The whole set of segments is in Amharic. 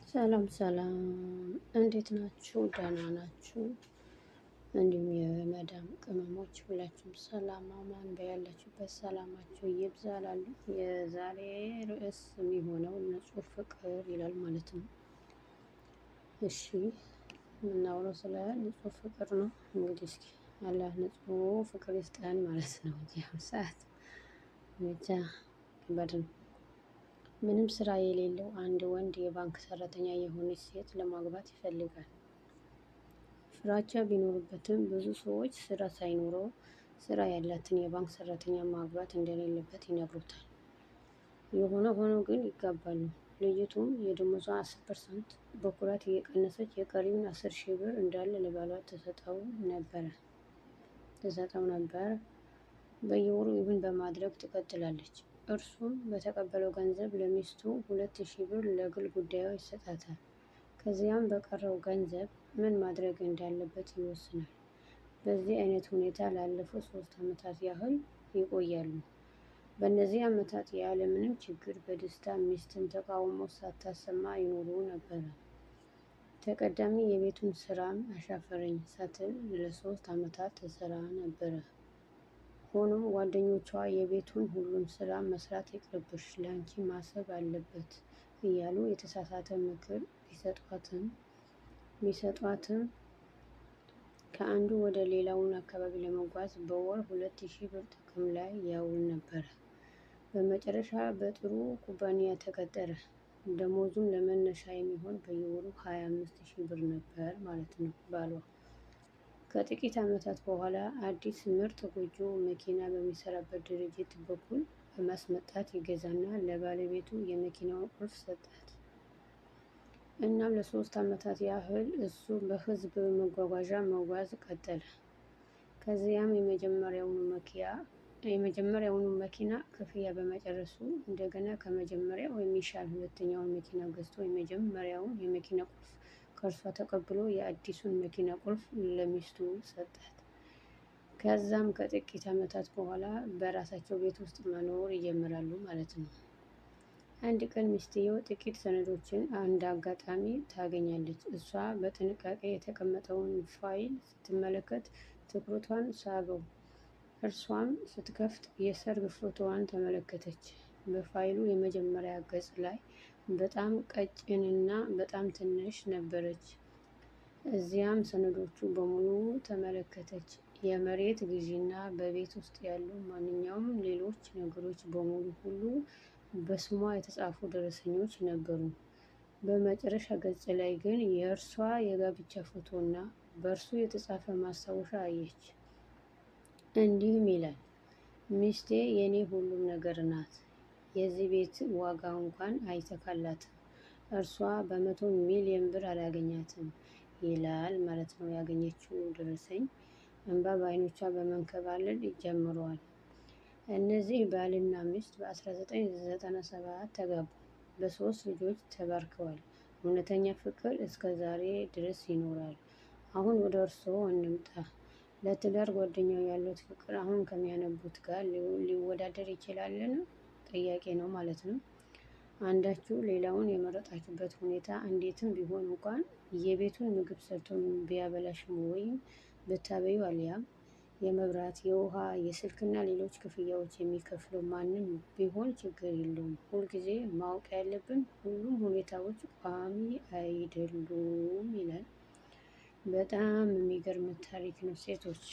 ሰላም ሰላም፣ እንዴት ናችሁ? ደህና ናችሁ? እንዲሁም የመዳም ቅመሞች ሁላችሁም ሰላም አማን በያላችሁበት ሰላማችሁ ይብዛላሉ። የዛሬ ርዕስ የሚሆነው ንጹህ ፍቅር ይላል ማለት ነው። እሺ የምናውረው ስለ ንጹህ ፍቅር ነው። እንግዲህ እስኪ አላህ ንጹህ ፍቅር ይስጠን ማለት ነው። ያው ሰዓት ብቻ ከባድ ነው። ምንም ስራ የሌለው አንድ ወንድ የባንክ ሰራተኛ የሆነች ሴት ለማግባት ይፈልጋል። ፍራቻ ቢኖርበትም ብዙ ሰዎች ስራ ሳይኖረው ስራ ያላትን የባንክ ሰራተኛ ማግባት እንደሌለበት ይነግሩታል። የሆነ ሆኖ ግን ይጋባሉ። ልጅቱም የደሞዟ 10% በኩራት እየቀነሰች የቀሪውን 10,000 ብር እንዳለ ለባሏ ተሰጠው ነበር። በየወሩ ይህን በማድረግ ትቀጥላለች። እርሱም በተቀበለው ገንዘብ ለሚስቱ 2,000 ብር ለግል ጉዳዩ ይሰጣታል። ከዚያም በቀረው ገንዘብ ምን ማድረግ እንዳለበት ይወስናል። በዚህ አይነት ሁኔታ ላለፉት 3 ዓመታት ያህል ይቆያሉ። በእነዚህ ዓመታት ያለምንም ችግር በደስታ ሚስትን ተቃውሞ ሳታሰማ ይኖሩ ነበር። ተቀዳሚ የቤቱን ስራም አሻፈረኝ ሳትል ለ3 ዓመታት ትሰራ ነበር። ሆኖም ጓደኞቿ የቤቱን ሁሉም ስራ መስራት ይቅርብሽ፣ ላንቺ ማሰብ አለበት እያሉ የተሳሳተ ምክር ቢሰጧትም ከአንዱ ወደ ሌላውን አካባቢ ለመጓዝ በወር 2,000 ብር ጥቅም ላይ ያውል ነበር። በመጨረሻ በጥሩ ኩባንያ ተቀጠረ። ደሞዙም ለመነሻ የሚሆን በየወሩ 25,000 ብር ነበር ማለት ነው ባሏ። ከጥቂት ዓመታት በኋላ አዲስ ምርጥ ጎጆ መኪና በሚሰራበት ድርጅት በኩል በማስመጣት ይገዛና ለባለቤቱ የመኪናውን ቁልፍ ሰጣት። እናም ለ3 ዓመታት ያህል እሱ በህዝብ መጓጓዣ መጓዝ ቀጠለ። ከዚያም የመጀመሪያውኑ መኪና ክፍያ በመጨረሱ እንደገና ከመጀመሪያው የሚሻል ሁለተኛውን መኪና ገዝቶ የመጀመሪያውን የመኪና ቁልፍ ከእርሷ ተቀብሎ የአዲሱን መኪና ቁልፍ ለሚስቱ ሰጣት። ከዛም ከጥቂት ዓመታት በኋላ በራሳቸው ቤት ውስጥ መኖር ይጀምራሉ ማለት ነው። አንድ ቀን ሚስትየው ጥቂት ሰነዶችን አንድ አጋጣሚ ታገኛለች። እሷ በጥንቃቄ የተቀመጠውን ፋይል ስትመለከት ትኩረቷን ሳበው። እርሷም ስትከፍት የሰርግ ፎቶዋን ተመለከተች። በፋይሉ የመጀመሪያ ገጽ ላይ በጣም ቀጭንና በጣም ትንሽ ነበረች። እዚያም ሰነዶቹ በሙሉ ተመለከተች። የመሬት ግዢና በቤት ውስጥ ያሉ ማንኛውም ሌሎች ነገሮች በሙሉ ሁሉ በስሟ የተጻፉ ደረሰኞች ነበሩ። በመጨረሻ ገጽ ላይ ግን የእርሷ የጋብቻ ፎቶና በእርሱ የተጻፈ ማስታወሻ አየች። እንዲህም ይላል፣ ሚስቴ የኔ ሁሉም ነገር ናት። የዚህ ቤት ዋጋ እንኳን አይተካላትም። እርሷ በ100 ሚሊዮን ብር አላገኛትም ይላል ማለት ነው። ያገኘችው ደረሰኝ እንባ በዓይኖቿ በመንከባለል ጀምረዋል። እነዚህ ባልና ሚስት በ1997 ተጋቡ። በ3 ልጆች ተባርከዋል። እውነተኛ ፍቅር እስከ ዛሬ ድረስ ይኖራል። አሁን ወደ እርስዎ እንምጣ። ለትዳር ጓደኛው ያሉት ፍቅር አሁን ከሚያነቡት ጋር ሊወዳደር ይችላልን? ጥያቄ ነው ማለት ነው። አንዳችሁ ሌላውን የመረጣችሁበት ሁኔታ እንዴትም ቢሆን እንኳን የቤቱን ምግብ ሰርቶ ቢያበላሽም ወይም ብታበዩ አሊያም የመብራት፣ የውሃ፣ የስልክና ሌሎች ክፍያዎች የሚከፍለው ማንም ቢሆን ችግር የለውም። ሁልጊዜ ማወቅ ያለብን ሁሉም ሁኔታዎች ቋሚ አይደሉም ይላል። በጣም የሚገርም ታሪክ ነው። ሴቶች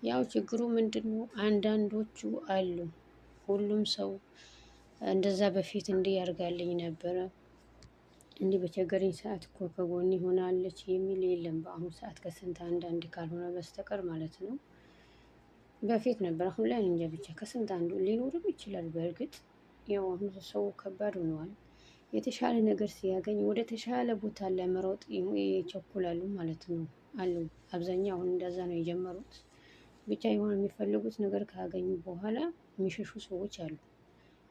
ያው ችግሩ ምንድነው? አንዳንዶቹ አሉ ሁሉም ሰው እንደዛ በፊት እንዲህ ያርጋልኝ ነበረ፣ እንዲህ በቸገረኝ ሰዓት እኮ ከጎኔ ሆናለች የሚል የለም። በአሁኑ ሰዓት ከስንት አንዳንድ ካልሆነ በስተቀር ማለት ነው። በፊት ነበር፣ አሁን ላይ እንጃ። ብቻ ከስንት አንዱ ሊኖርም ይችላል። በእርግጥ ያው አሁን ሰው ከባድ ሆነዋል። የተሻለ ነገር ሲያገኝ ወደ ተሻለ ቦታ ለመሮጥ ይቸኩላሉ ማለት ነው አሉ። አብዛኛው አሁን እንደዛ ነው የጀመሩት። ብቻ የሆነ የሚፈልጉት ነገር ካገኙ በኋላ የሚሸሹ ሰዎች አሉ።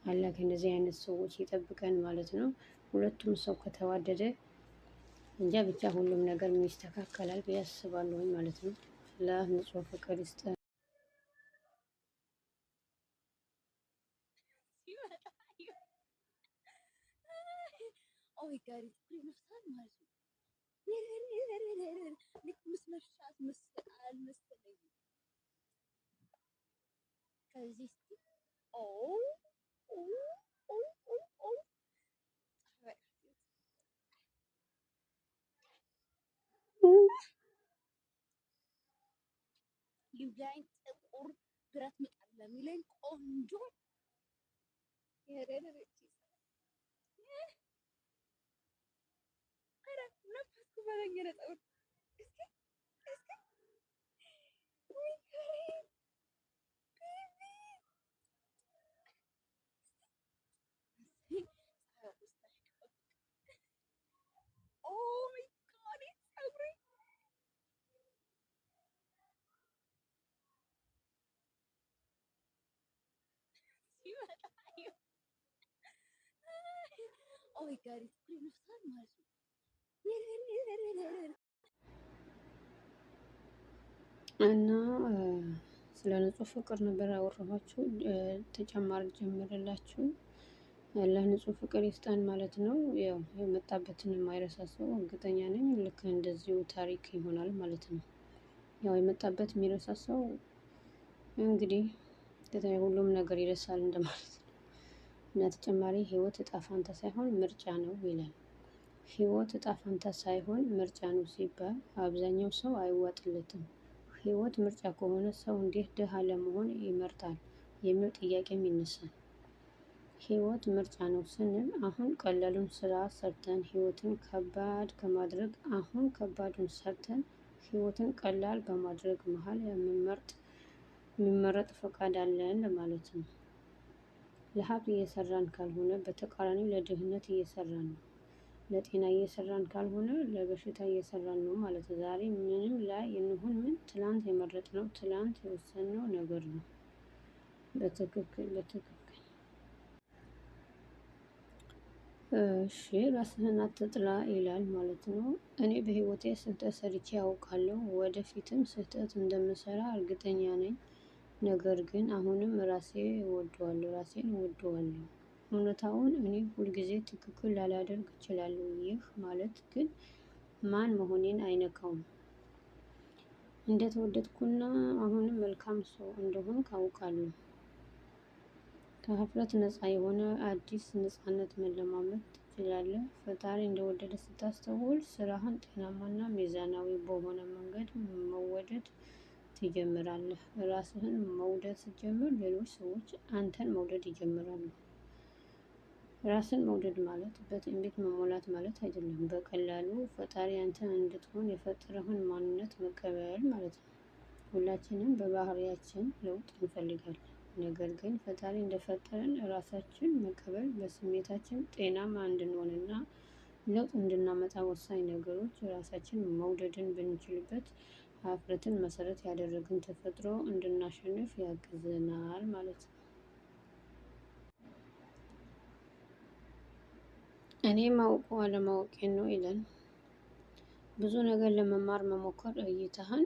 አላህ ከእንደዚህ አይነት ሰዎች ይጠብቀን ማለት ነው። ሁለቱም ሰው ከተዋደደ እንጃ ብቻ ሁሉም ነገር ይስተካከላል ብዬ አስባለሁ ማለት ነው። ለንጹህ ፍቅር ይስጠን። ጋድ ጥቁር ይመስላል ማለት ነው። ልክ ምስመሻት አልመሰለኝም። ከዚህ እስኪ ኦ ኦ ኦ ኦ ኦ ይብላኝ ጥቁር ብረት ምጣድ ለሚለኝ ቆንጆ የረረች ኧረ ነፈስኩ በለኝ ነጠው እስኪ እስኪ ወይ ኦ ማይ ጋድ ፀጉሬ ሲመጣ ኦ ማይ ጋድ ጥቁር ይመስላል ማለት ነው። እና ስለ ንጹህ ፍቅር ነበር ያወራኋችሁ። ተጨማሪ ጀምርላችሁ ለንጹህ ፍቅር ይስጠን ማለት ነው። ያው የመጣበትን የማይረሳ ሰው እርግጠኛ ነኝ ልክ እንደዚሁ ታሪክ ይሆናል ማለት ነው። ያው የመጣበት የሚረሳ ሰው እንግዲህ ሁሉም ነገር ይረሳል እንደማለት ነው። እና ተጨማሪ ህይወት እጣ ፋንታ ሳይሆን ምርጫ ነው ይላል። ህይወት እጣ ፋንታ ሳይሆን ምርጫ ነው ሲባል አብዛኛው ሰው አይዋጥለትም። ህይወት ምርጫ ከሆነ ሰው እንዴት ድሃ ለመሆን ይመርጣል የሚል ጥያቄም ይነሳል። ህይወት ምርጫ ነው ስንል አሁን ቀላሉን ስራ ሰርተን ህይወትን ከባድ ከማድረግ አሁን ከባዱን ሰርተን ህይወትን ቀላል በማድረግ መሀል የሚመረጥ ፈቃድ አለን ማለት ነው። ለሀብት እየሰራን ካልሆነ በተቃራኒው ለድህነት እየሰራን ነው። ለጤና እየሰራን ካልሆነ ለበሽታ እየሰራን ነው ማለት ነው። ዛሬ ምንም ላይ እንሁን ምን ትላንት የመረጥነው ትላንት የወሰንነው ነገር ነው። በትክክል እሺ ራስህን አትጥላ ይላል ማለት ነው። እኔ በህይወቴ ስህተት ሰርቼ አውቃለሁ ወደፊትም ስህተት እንደምሰራ እርግጠኛ ነኝ። ነገር ግን አሁንም ራሴን እወደዋለሁ። እውነታውን እኔ ሁልጊዜ ትክክል ላላደርግ እችላለሁ። ይህ ማለት ግን ማን መሆኔን አይነካውም። እንደተወደድኩና አሁንም መልካም ሰው እንደሆንኩ አውቃለሁ። ከሀፍረት ነፃ የሆነ አዲስ ነጻነት መለማመድ ትችላለህ። ፈጣሪ እንደወደደ ስታስተውል ስራህን ጤናማና ሚዛናዊ በሆነ መንገድ መወደድ ትጀምራለህ። ራስህን መውደድ ስትጀምር ሌሎች ሰዎች አንተን መውደድ ይጀምራሉ። ራስን መውደድ ማለት በትዕቢት መሞላት ማለት አይደለም። በቀላሉ ፈጣሪ አንተን እንድትሆን የፈጠረህን ማንነት መቀበል ማለት ነው። ሁላችንም በባህሪያችን ለውጥ እንፈልጋለን። ነገር ግን ፈጣሪ እንደፈጠረን ራሳችን መቀበል በስሜታችን ጤናማ እንድንሆንና ለውጥ እንድናመጣ ወሳኝ ነገሮች ራሳችን መውደድን ብንችልበት ሀፍረትን መሰረት ያደረግን ተፈጥሮ እንድናሸንፍ ያግዘናል ማለት ነው። እኔ ማውቀው አለማወቄን ነው ይላል። ብዙ ነገር ለመማር መሞከር እይታህን